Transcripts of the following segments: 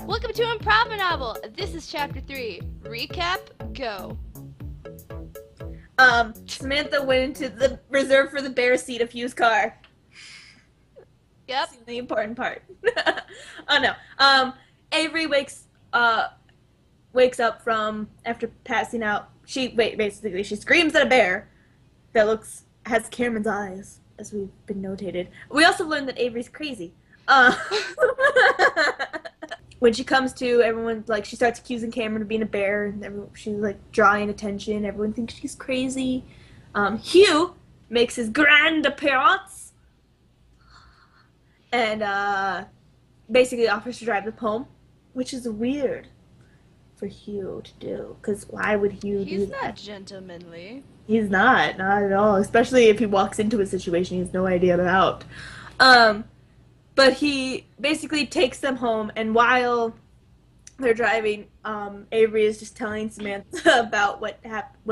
Welcome to ImproviNovel. This is chapter 3. Recap, go. Samantha went into the reserve for the bear seat of Hugh's car. Yep. That's the important part. Oh no. Avery wakes up from after passing out. Basically she screams at a bear that has Cameron's eyes, as we've been notated. We also learned that Avery's crazy. When she comes to, everyone, like, she starts accusing Cameron of being a bear, and she's, like, drawing attention. Everyone thinks she's crazy. Hugh makes his grand appearance and, basically offers to drive them home, which is weird for Hugh to do, because why would Hugh do that? He's not gentlemanly. He's not at all, especially if he walks into a situation he has no idea about. But he basically takes them home, and while they're driving, Avery is just telling Samantha about what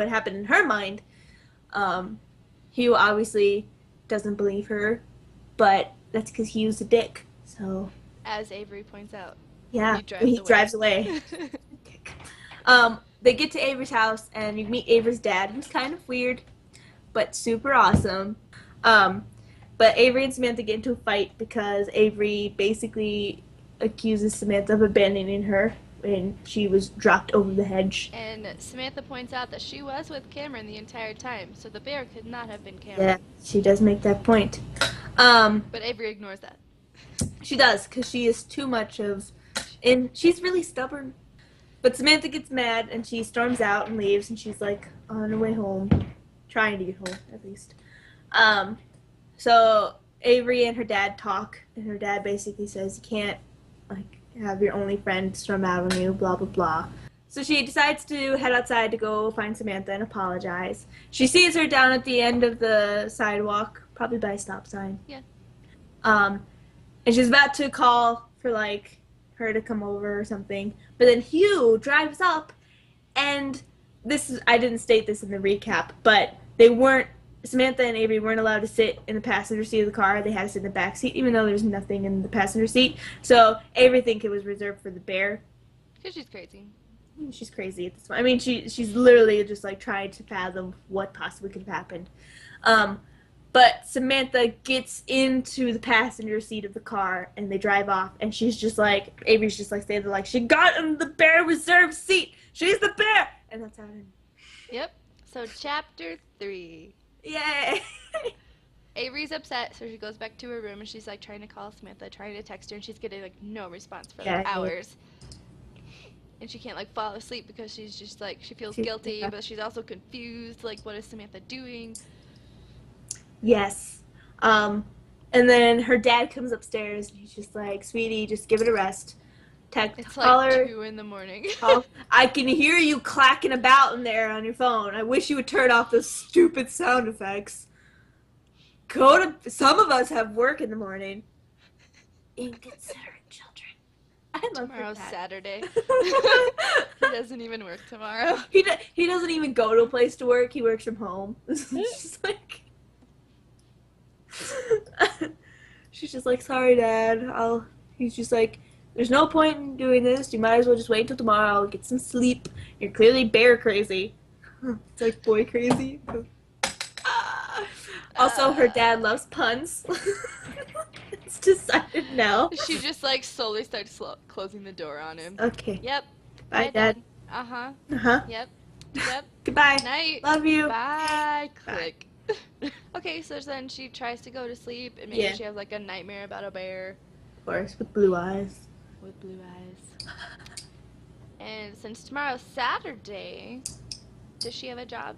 happened in her mind. Hugh obviously doesn't believe her, but that's because Hugh's a dick. So, as Avery points out. Yeah, he drives away. They get to Avery's house, and you meet Avery's dad, who's kind of weird, but super awesome. But Avery and Samantha get into a fight because Avery basically accuses Samantha of abandoning her when she was dropped over the hedge. And Samantha points out that she was with Cameron the entire time, so the bear could not have been Cameron. Yeah, she does make that point. But Avery ignores that. She does, because she is too much of... And she's really stubborn. But Samantha gets mad, and she storms out and leaves, and she's, like, on her way home. Trying to get home, at least. So Avery and her dad talk, and her dad basically says you can't, like, have your only friend storm out on you, blah, blah, blah. So she decides to head outside to go find Samantha and apologize. She sees her down at the end of the sidewalk, probably by a stop sign. Yeah. And she's about to call for, like, her to come over or something. But then Hugh drives up, and I didn't state this in the recap, but Samantha and Avery weren't allowed to sit in the passenger seat of the car. They had to sit in the back seat, even though there's nothing in the passenger seat. So Avery thinks it was reserved for the bear. Because she's crazy. She's crazy at this point. I mean, she's literally just, like, trying to fathom what possibly could have happened. But Samantha gets into the passenger seat of the car, and they drive off, and she's just like, Avery's just like saying, like, she got in the bear reserve seat! She's the bear! And that's how it ended. Yep. So chapter 3. Yay! Avery's upset, so she goes back to her room, and she's, like, trying to call Samantha, trying to text her, and she's getting, like, no response for, like, hours. And she can't, like, fall asleep because she's just, like, she feels guilty, but she's also confused, like, what is Samantha doing? Yes. And then her dad comes upstairs, and he's just like, sweetie, just give it a rest. It's like 2 in the morning. I can hear you clacking about in there on your phone. I wish you would turn off those stupid sound effects. Some of us have work in the morning. Inconsiderate children. I love Tomorrow's that. Saturday. He doesn't even work tomorrow. He doesn't even go to a place to work. He works from home. It's just like... She's just like, sorry, Dad. He's just like, there's no point in doing this. You might as well just wait until tomorrow. Get some sleep. You're clearly bear crazy. It's like boy crazy. Also, her dad loves puns. It's decided now. She just, like, slowly starts closing the door on him. Okay. Yep. Bye, Dad. Uh-huh. Uh-huh. Yep. Goodbye. Night. Love you. Bye. Click. Okay, so then she tries to go to sleep, and maybe she has, like, a nightmare about a bear. Of course, with blue eyes. With blue eyes. And since tomorrow's Saturday, does she have a job?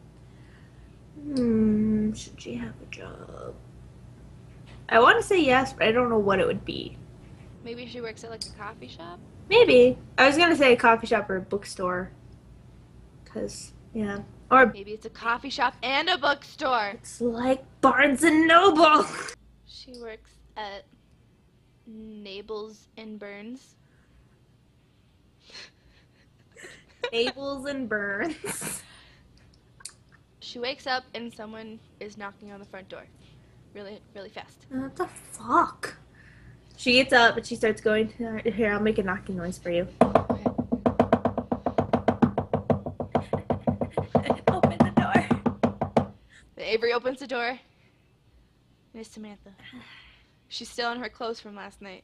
Should she have a job? I want to say yes, but I don't know what it would be. Maybe she works at, like, a coffee shop? Maybe. I was going to say a coffee shop or a bookstore. Because, yeah. Or maybe it's a coffee shop and a bookstore. It's like Barnes and Noble. She works at Nables and Burns. Nables and Burns. She wakes up and someone is knocking on the front door. Really, really fast. What the fuck? She gets up and she starts going to her. Here, I'll make a knocking noise for you. Okay. Open the door. Avery opens the door. Miss Samantha. She's still in her clothes from last night.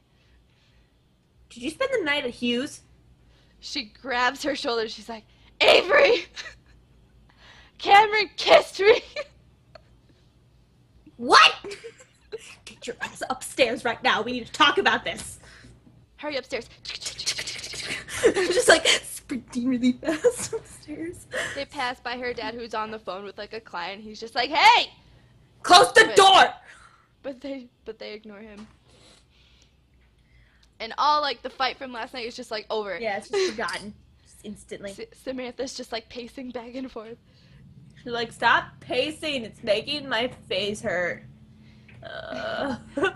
Did you spend the night at Hughes? She grabs her shoulder. She's like, Avery! Cameron kissed me! What? Get your ass upstairs right now. We need to talk about this. Hurry upstairs. I'm just like sprinting really fast upstairs. They pass by her dad, who's on the phone with like a client. He's just like, hey! Close the door! But they ignore him. And all like the fight from last night is just like over. Yeah, it's just forgotten. Just instantly. Samantha's just like pacing back and forth. She's like, stop pacing. It's making my face hurt.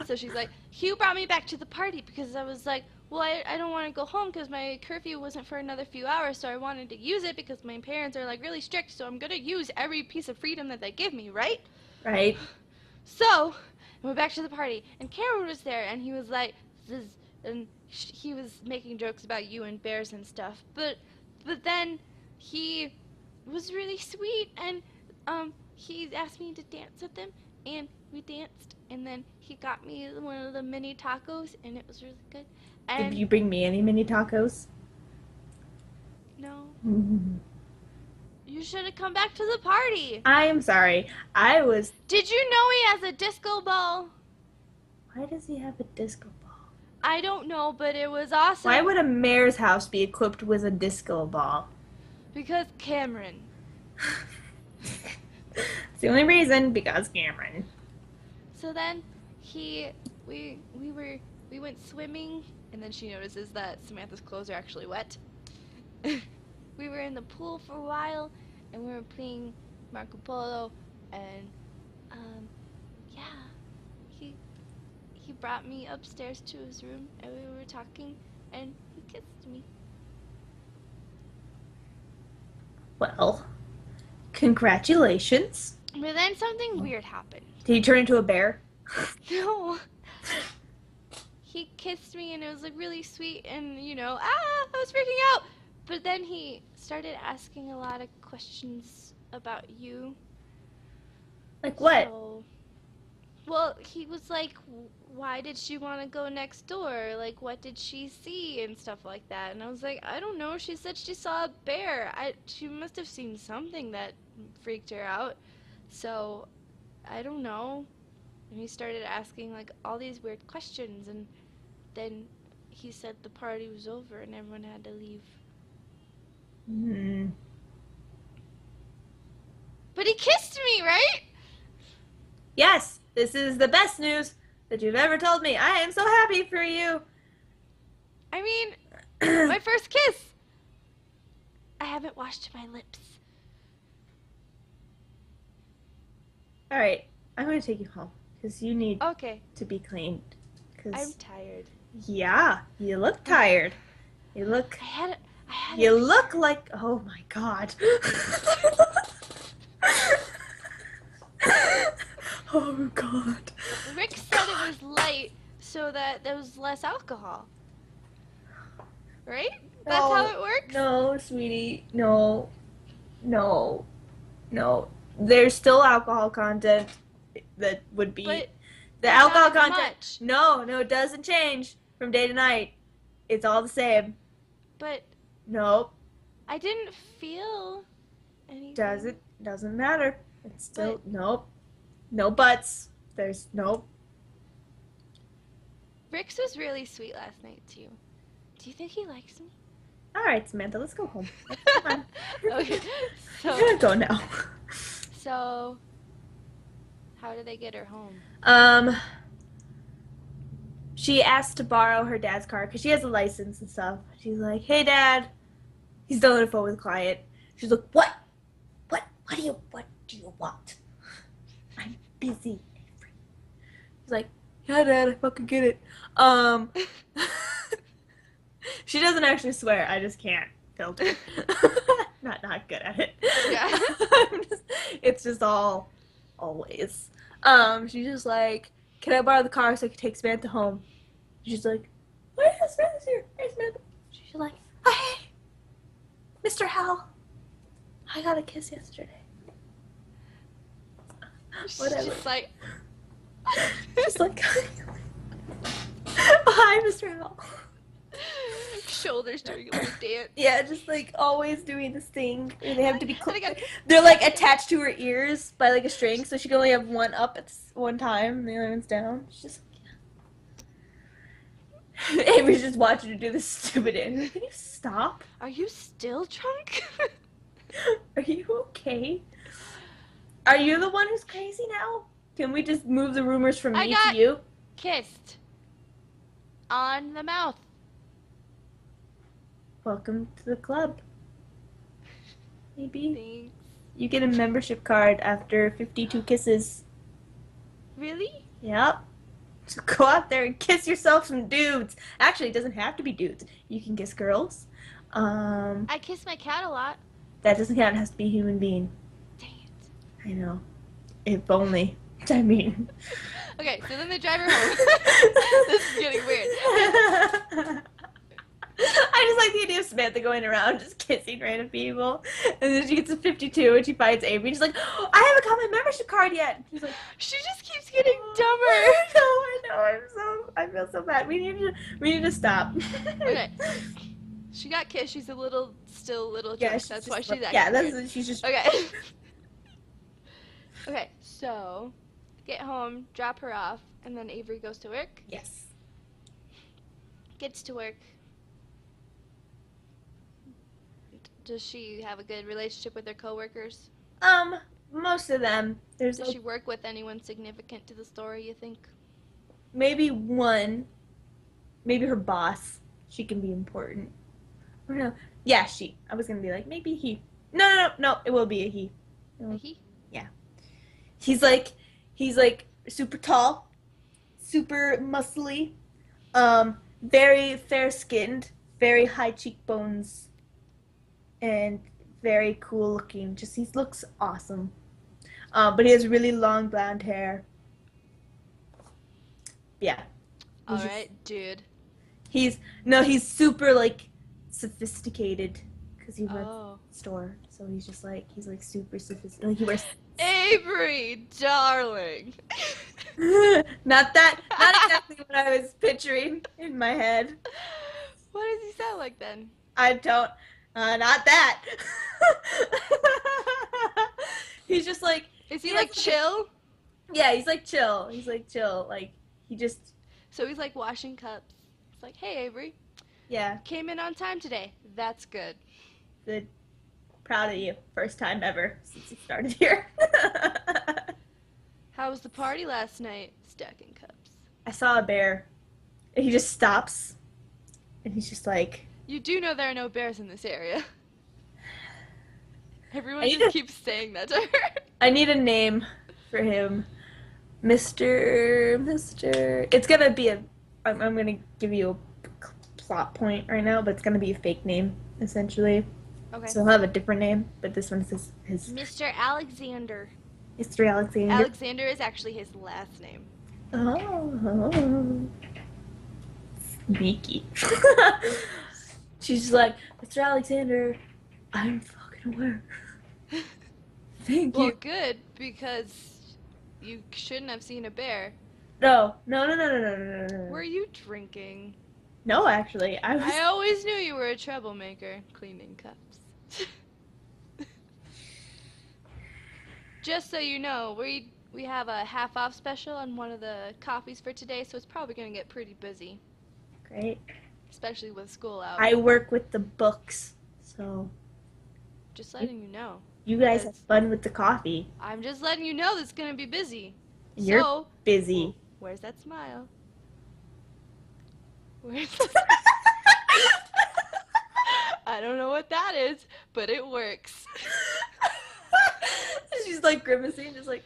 So she's like, Hugh brought me back to the party because I was like, well, I don't want to go home because my curfew wasn't for another few hours, so I wanted to use it because my parents are like really strict, so I'm going to use every piece of freedom that they give me, right? Right. So, I went back to the party, and Cameron was there, and he was like, he was making jokes about you and bears and stuff, but then he was really sweet, and he asked me to dance with him, and we danced, and then he got me one of the mini tacos, and it was really good. And did you bring me any mini tacos? No. You should have come back to the party. I am sorry. Did you know he has a disco ball? Why does he have a disco ball? I don't know, but it was awesome. Why would a mayor's house be equipped with a disco ball? Because Cameron. It's the only reason, because Cameron. So then we went swimming, and then she notices that Samantha's clothes are actually wet. We were in the pool for a while, and we were playing Marco Polo, and yeah, he brought me upstairs to his room, and we were talking, and he kissed me. Well, congratulations. But then something weird happened. Did he turn into a bear? No. He kissed me, and it was like really sweet, and I was freaking out. But then he started asking a lot of questions about you. Like what? Well, he was like, why did she want to go next door? Like, what did she see and stuff like that? And I was like, I don't know. She said she saw a bear. She must have seen something that freaked her out. So, I don't know. And he started asking like all these weird questions, and then he said the party was over and everyone had to leave. But he kissed me, right? Yes, this is the best news that you've ever told me. I am so happy for you. I mean, my first kiss. I haven't washed my lips. All right, I'm going to take you home because you need to be cleaned. I'm tired. Yeah, you look tired. You look... You look like... Oh, my God. Oh, God. Rick said it was light so that there was less alcohol. Right? That's how it works? No, sweetie. No. There's still alcohol content that would be... But the alcohol content... Much. No, it doesn't change from day to night. It's all the same. But... Nope. I didn't feel anything. Doesn't matter. It's still... Nope. No buts. There's nope. Rick's was really sweet last night, too. Do you think he likes me? All right, Samantha, let's go home. Come on. Okay, so... I'm gonna go now. So... How did they get her home? She asked to borrow her dad's car because she has a license and stuff. She's like, hey, Dad. He's still on the phone with a client. She's like, what do you want? I'm busy, Avery. He's like, yeah, Dad, I fucking get it. She doesn't actually swear. I just can't filter. not good at it. Yeah. It's just always. She's just like, can I borrow the car so I can take Samantha home? She's like, where's Smith here? Where's Smith? She's like, hey, Mr. Hal, I got a kiss yesterday. Whatever. She's like, She's like, hi, Mr. Hal. shoulders doing a little dance. Yeah, just like always doing this thing. And they have to be they're like attached to her ears by like a string, so she can only have one up at one time and the other one's down. She's just like, yeah. Avery's just watching her do this stupid dance. Can you stop? Are you still drunk? Are you okay? Are you the one who's crazy now? Can we just move the rumors from me to you? Kissed on the mouth. Welcome to the club. Maybe. Thanks. You get a membership card after 52 kisses. Really? Yep. So go out there and kiss yourself some dudes. Actually, it doesn't have to be dudes. You can kiss girls. I kiss my cat a lot. That doesn't count. It has to be a human being. Dang it. I know. If only. I mean. Okay, so then they drive her home. This is getting weird. I just like the idea of Samantha going around just kissing random people. And then she gets to 52 and she finds Avery. She's like, oh, I haven't got my membership card yet. She's like, She just keeps getting dumber. I know. I feel so bad. We need to stop. Okay. She got kissed. She's still a little drunk. That's why she's acting weird. She's just. Okay. Okay, so get home, drop her off, and then Avery goes to work. Yes. Gets to work. Does she have a good relationship with her coworkers? Most of them. Does she work with anyone significant to the story, you think? Maybe one. Maybe her boss. She can be important. Or no. Yeah, she. I was gonna be like, maybe he. No. It will be a he. A he? Yeah. He's like super tall, super muscly, very fair-skinned, very high cheekbones, and very cool looking. Just he looks awesome. But he has really long blonde hair. Yeah. All right, dude. He's super like sophisticated because he runs a store. So he's super sophisticated. Like he wears. Avery, darling. Not exactly what I was picturing in my head. What does he sound like then? I don't. Not that. He's just like. Is he like chill? Yeah, he's like chill. He's like chill. Like he just. So he's like washing cups. It's like, hey Avery. Yeah. Came in on time today. That's good. Good. Proud of you. First time ever since you started here. How was the party last night? Stacking cups. I saw a bear. And he just stops. And he's just like. You do know there are no bears in this area. Everyone just keeps saying that to her. I need a name for him. Mr. It's gonna be I'm gonna give you a plot point right now, but it's gonna be a fake name, essentially. Okay. So he'll have a different name, but this one's his Mr. Alexander. Mr. Alexander. Alexander is actually his last name. Oh. Sneaky. She's just like, Mr. Alexander, I'm fucking aware. Thank you. Well, good, because you shouldn't have seen a bear. No. Were you drinking? No, actually. I always knew you were a troublemaker, cleaning cups. Just so you know, we have a half-off special on one of the coffees for today, so it's probably going to get pretty busy. Great. Especially with school out. I work with the books, so... Just letting you know. You guys have fun with the coffee. I'm just letting you know that it's going to be busy. You're busy. Where's that smile? I don't know what that is, but it works. She's like grimacing, just like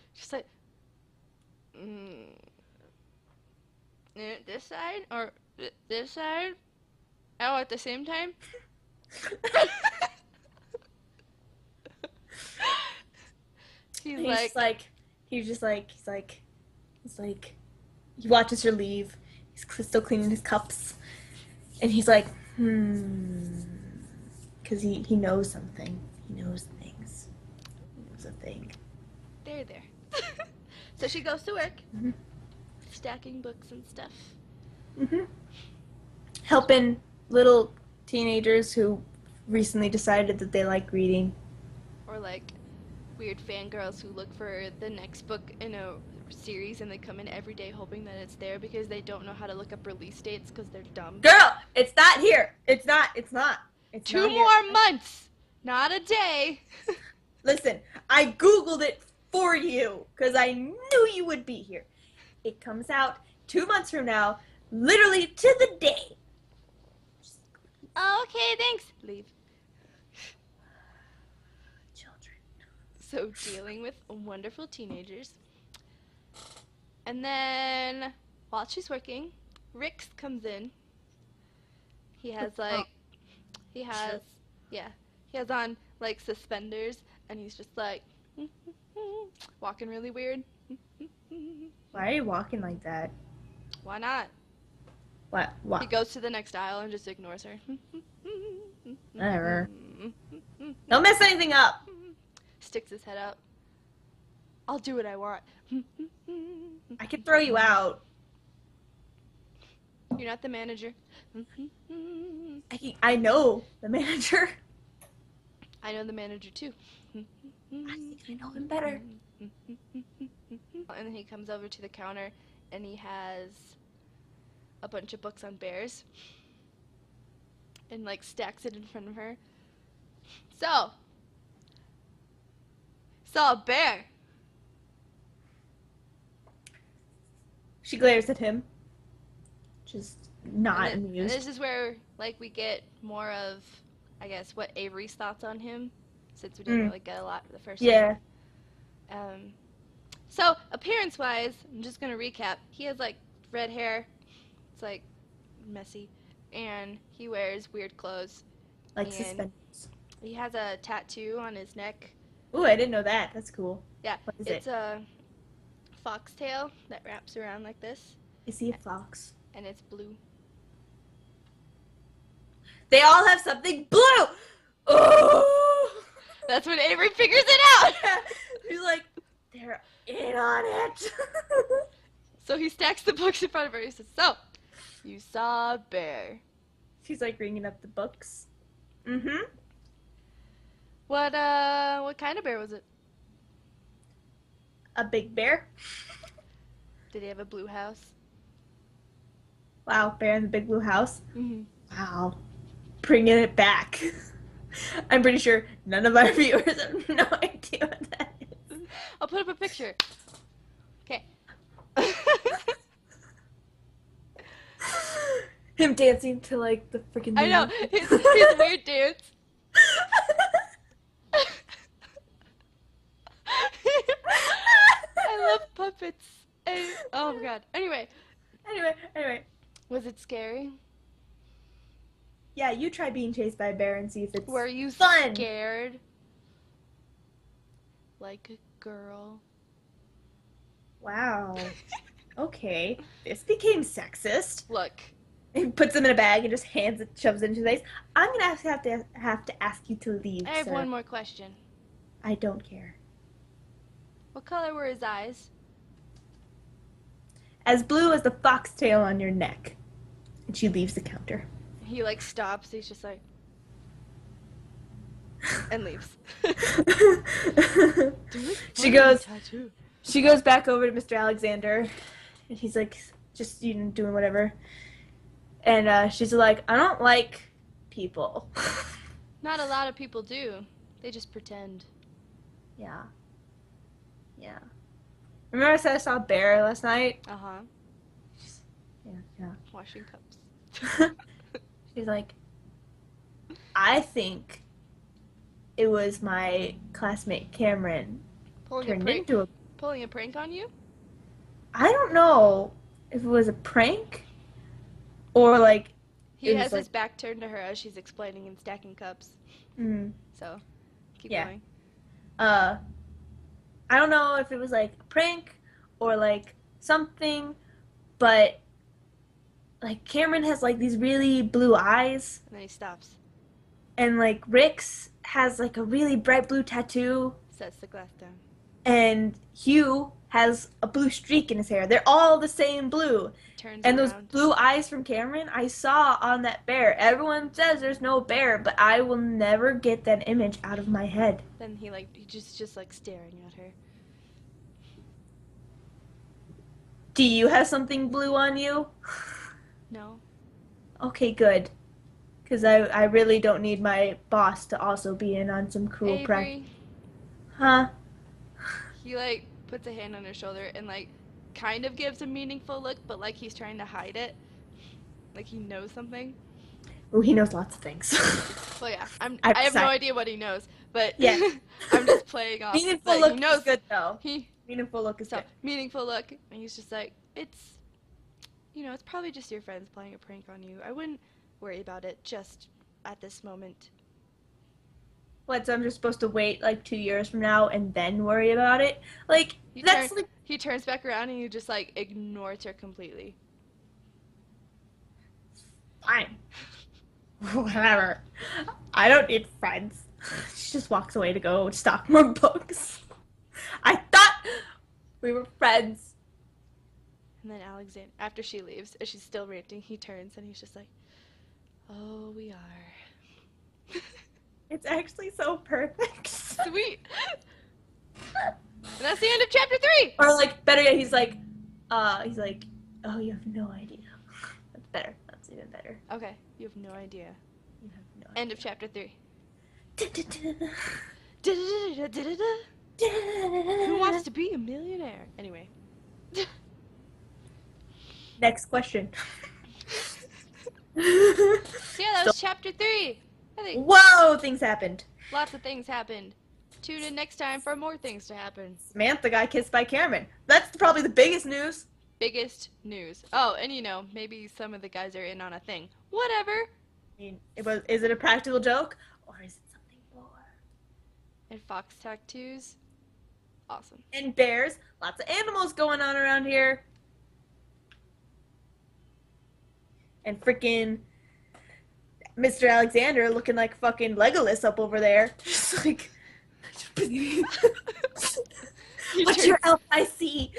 this side or this side? Oh, at the same time? He watches her leave. He's still cleaning his cups. And he's like, because he knows something. He knows things. He knows a thing. There. So she goes to work, Mm-hmm. stacking books and stuff. Mm-hmm. Helping little teenagers who recently decided that they like reading. Or like weird fangirls who look for the next book in a series and they come in every day hoping that it's there because they don't know how to look up release dates because they're dumb. Girl, it's not here. It's not. It's 2 not more here. months, not a day. Listen, I Googled it for you because I knew you would be here. It comes out 2 months from now, literally to the day. Okay, thanks. Leave. Children. So dealing with wonderful teenagers. And then while she's working, Rix comes in. He has he has on like suspenders and he's just like walking really weird. Why are you walking like that? Why not? What? He goes to the next aisle and just ignores her. Whatever. Don't mess anything up. Sticks his head out. I'll do what I want. I can throw you out. You're not the manager. I know the manager. I know the manager too. I think I know him better. And then he comes over to the counter and he has a bunch of books on bears and like stacks it in front of her. So, saw a bear. She glares at him, just not amused. This is where like we get more of, I guess, what Avery's thoughts on him, since we didn't really get a lot the first time. So appearance-wise, I'm just gonna recap. He has like red hair. It's like messy, and he wears weird clothes. Like suspenders. He has a tattoo on his neck. Ooh, I didn't know that. That's cool. Yeah, what is it's a foxtail that wraps around like this. Is he a fox? And it's blue. They all have something blue! Oh! That's when Avery figures it out! He's like, they're in on it. So he stacks the books in front of her. He says, so, you saw a bear. She's like ringing up the books. Mm-hmm. What kind of bear was it? A big bear. Did he have a blue house? Wow, bear in the big blue house. Mm-hmm. Wow. Bringing it back. I'm pretty sure none of our viewers have no idea what that is. I'll put up a picture. Okay. Him dancing to like the freaking. I know his weird dance. I love puppets. Oh my god. Anyway. Was it scary? Yeah, you try being chased by a bear and see if it's Were you fun. Scared? Like a girl. Wow. Okay. This became sexist. Look. He puts them in a bag and just shoves it into his face. I'm gonna have to ask you to leave. I have sir. one more question. I don't care. What color were his eyes? As blue as the foxtail on your neck. And she leaves the counter. He like stops. He's just like, and leaves. She goes back over to Mr. Alexander, and he's like, just doing whatever. And she's like, I don't like people. Not a lot of people do. They just pretend. Yeah. Remember I said I saw a bear last night? Uh-huh. Yeah. Washing cups. She's like, I think it was my classmate Cameron Pulling a prank on you? I don't know if it was a prank or like he has his back turned to her as she's explaining and stacking cups. Mm. So keep going. I don't know if it was like a prank or like something, but like Cameron has like these really blue eyes, And then he stops. and like Rick's has like a really bright blue tattoo, Sets the glass down. and Hugh has a blue streak in his hair. They're all the same blue. Turns And around. those blue eyes from Cameron, I saw on that bear. Everyone says there's no bear, but I will never get that image out of my head. Then he just like staring at her. Do you have something blue on you? No. Okay, good. Because I really don't need my boss to also be in on some cool practice. Avery. Huh? He like puts a hand on her shoulder and like kind of gives a meaningful look, but like he's trying to hide it. Like he knows something. Oh, he knows lots of things. Well, yeah, I have no idea what he knows, but Yeah. I'm just playing off. Meaningful that look he knows is good, though. He Meaningful look is so good. meaningful look, and he's just like, it's, it's probably just your friends playing a prank on you. I wouldn't worry about it just at this moment. What, so I'm just supposed to wait like 2 years from now and then worry about it? Like, He turns back around and he just like ignores her completely. Fine. Whatever. I don't need friends. She just walks away to go stock more books. I thought we were friends. And then Alexander, after she leaves, and she's still ranting, he turns and he's just like, oh, we are. It's actually so perfect. Sweet. And that's the end of chapter 3. Or like, better yet, he's like, oh, you have no idea. That's better. That's even better. Okay, you have no idea. You have no idea. End of chapter 3. Who wants to be a millionaire? Anyway. Next question. Yeah, that was chapter 3. I think Whoa, things happened. lots of things happened. Tune in next time for more things to happen. Samantha got kissed by Cameron. That's probably the biggest news. Biggest news. Oh, and maybe some of the guys are in on a thing. Whatever. I mean, is it a practical joke or is it something more? And fox tattoos. Awesome. And bears. Lots of animals going on around here. And freaking Mr. Alexander looking like fucking Legolas up over there. Just like, what's your LIC?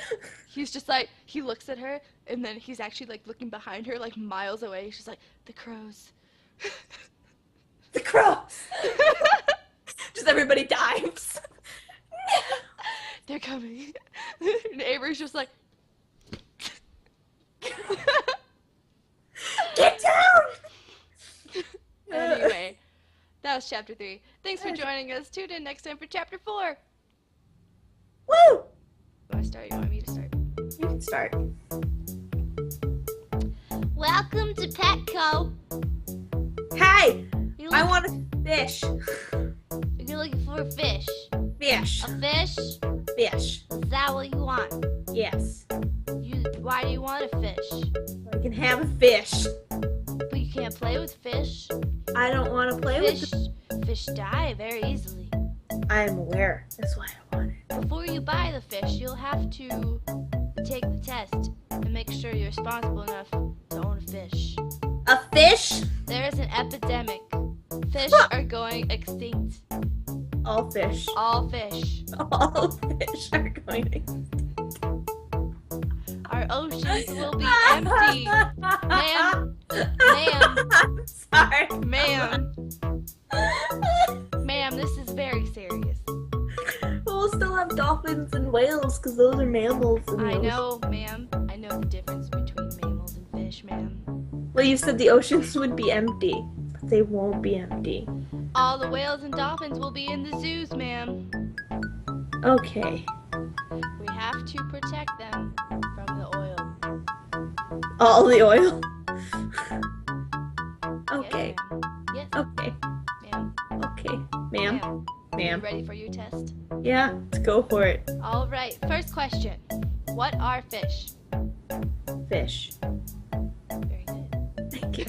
He's just like, he looks at her, and then he's actually like looking behind her, like miles away. He's just like, the crows. The crows. Just everybody dives. They're coming. And Avery's just like, get down! Anyway, that was chapter 3. Thanks for joining us. Tune in next time for chapter 4. Woo! You want to start? You want me to start? You can start. Welcome to Petco. Hey! I want a fish. You're looking for a fish. Fish. A fish? Fish. Is that what you want? Yes. Why do you want a fish? I can have a fish. But you can't play with fish. I don't want to play with Fish die very easily. I am aware. That's why I want it. Before you buy the fish, you'll have to take the test and make sure you're responsible enough to own a fish. A fish? There is an epidemic. Fish are going extinct. All fish. All fish. All fish are going extinct. Our oceans will be empty. Ma'am. Ma'am. I'm sorry. Ma'am. Ma'am, this is very serious. We'll still have dolphins and whales because those are mammals. I know, ma'am. I know the difference between mammals and fish, ma'am. Well, you said the oceans would be empty, but they won't be empty. All the whales and dolphins will be in the zoos, ma'am. Okay. We have to protect them from the oil. All the oil? Okay. Yes, Okay. ma'am. Okay. Ma'am. Ma'am. Ma'am. You ready for your test? Yeah, let's go for it. All right. First question. What are fish? Fish. Very good. Thank you.